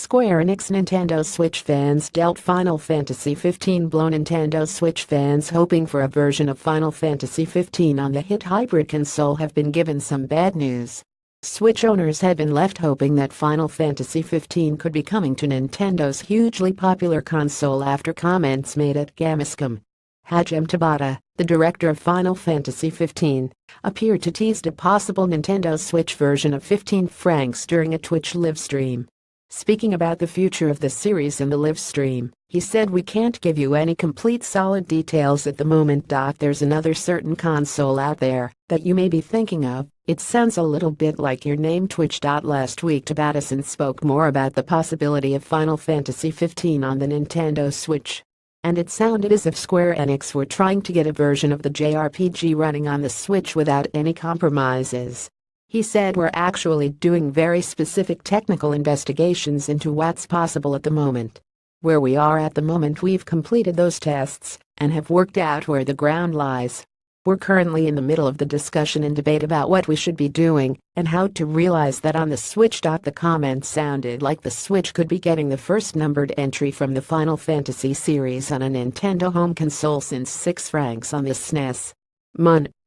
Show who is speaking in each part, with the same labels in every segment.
Speaker 1: Square ENIXNintendo Switch fans dealt Final Fantasy XV blow. Nintendo Switch fans hoping for a version of Final Fantasy XV on the hit hybrid console have been given some bad news. Switch owners had been left hoping that Final Fantasy XV could be coming to Nintendo's hugely popular console after comments made at Gamescom. Hajime Tabata, the director of Final Fantasy XV, appeared to tease a possible Nintendo Switch version of 15 francs during a Twitch livestream. Speaking about the future of the series in the live stream, he said, "We can't give you any complete solid details at the moment. There's another certain console out there that you may be thinking of. It sounds a little bit like your name, Twitch." Last week Tabata spoke more about the possibility of Final Fantasy XV on the Nintendo Switch. And it sounded as if Square Enix were trying to get a version of the JRPG running on the Switch without any compromises. He said, "We're actually doing very specific technical investigations into what's possible at the moment. Where we are at the moment, we've completed those tests and have worked out where the ground lies. We're currently in the middle of the discussion and debate about what we should be doing and how to realize that on the Switch." The comment sounded like the Switch could be getting the first numbered entry from the Final Fantasy series on a Nintendo home console since 6 francs on the SNES.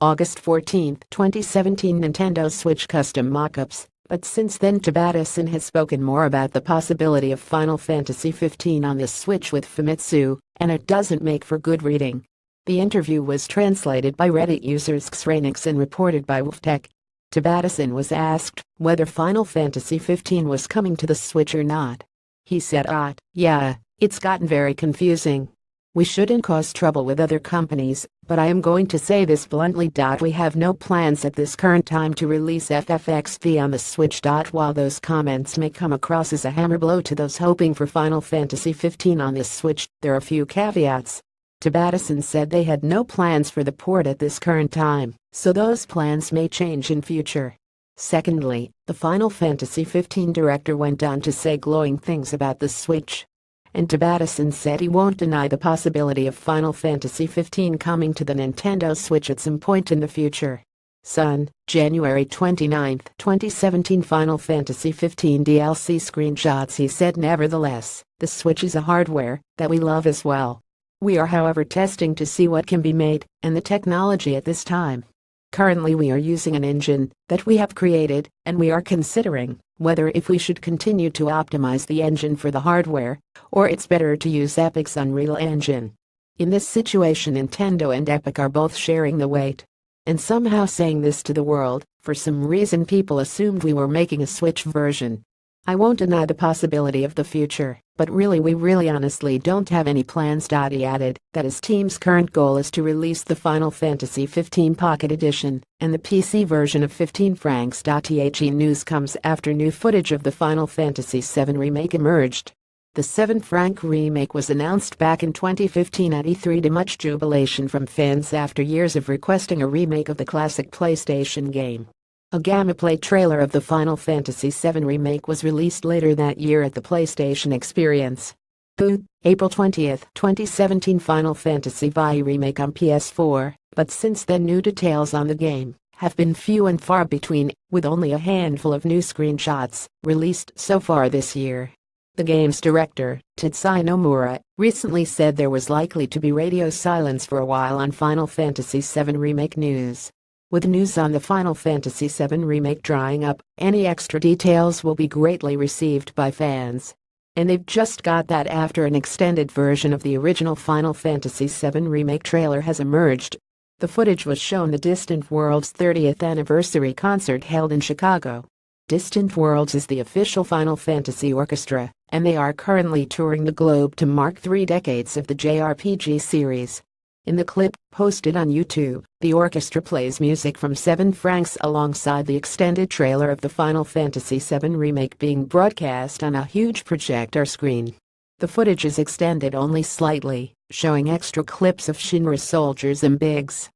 Speaker 1: August 14, 2017. Nintendo Switch custom mockups. But since then Tabata has spoken more about the possibility of Final Fantasy XV on the Switch with Famitsu, and it doesn't make for good reading. The interview was translated by Reddit users ENIXNintendo and reported by WolfTech. Tabata was asked whether Final Fantasy XV was coming to the Switch or not. He said, "Yeah, it's gotten very confusing. We shouldn't cause trouble with other companies, but I am going to say this bluntly. We have no plans at this current time to release FFXV on the Switch. While those comments may come across as a hammer blow to those hoping for Final Fantasy XV on the Switch, there are a few caveats." Tabata said they had no plans for the port at this current time, so those plans may change in future. Secondly, the Final Fantasy XV director went on to say glowing things about the Switch. And Tabata said he won't deny the possibility of Final Fantasy XV coming to the Nintendo Switch at some point in the future. January 29, 2017. Final Fantasy XV DLC screenshots. He said, "Nevertheless, the Switch is a hardware that we love as well. We are however testing to see what can be made and the technology at this time. Currently we are using an engine that we have created, and we are considering whether if we should continue to optimize the engine for the hardware, or it's better to use Epic's Unreal Engine. In this situation Nintendo and Epic are both sharing the weight." And somehow saying this to the world, "For some reason people assumed we were making a Switch version. I won't deny the possibility of the future, but we really honestly don't have any plans." He added that his team's current goal is to release the Final Fantasy XV Pocket Edition and the PC version of 15 francs. The news comes after new footage of the Final Fantasy VII Remake emerged. The 7-franc remake was announced back in 2015 at E3 to much jubilation from fans after years of requesting a remake of the classic PlayStation game. A gameplay trailer of the Final Fantasy VII Remake was released later that year at the PlayStation Experience booth, April 20, 2017. Final Fantasy VII Remake on PS4, but since then new details on the game have been few and far between, with only a handful of new screenshots released so far this year. The game's director, Tetsuya Nomura, recently said there was likely to be radio silence for a while on Final Fantasy VII Remake news. With news on the Final Fantasy VII Remake drying up, any extra details will be greatly received by fans. And they've just got that after an extended version of the original Final Fantasy VII Remake trailer has emerged. The footage was shown the Distant Worlds 30th anniversary concert held in Chicago. Distant Worlds is the official Final Fantasy orchestra, and they are currently touring the globe to mark 3 decades of the JRPG series. In the clip, posted on YouTube, the orchestra plays music from 7 francs alongside the extended trailer of the Final Fantasy VII Remake being broadcast on a huge projector screen. The footage is extended only slightly, showing extra clips of Shinra soldiers and Biggs.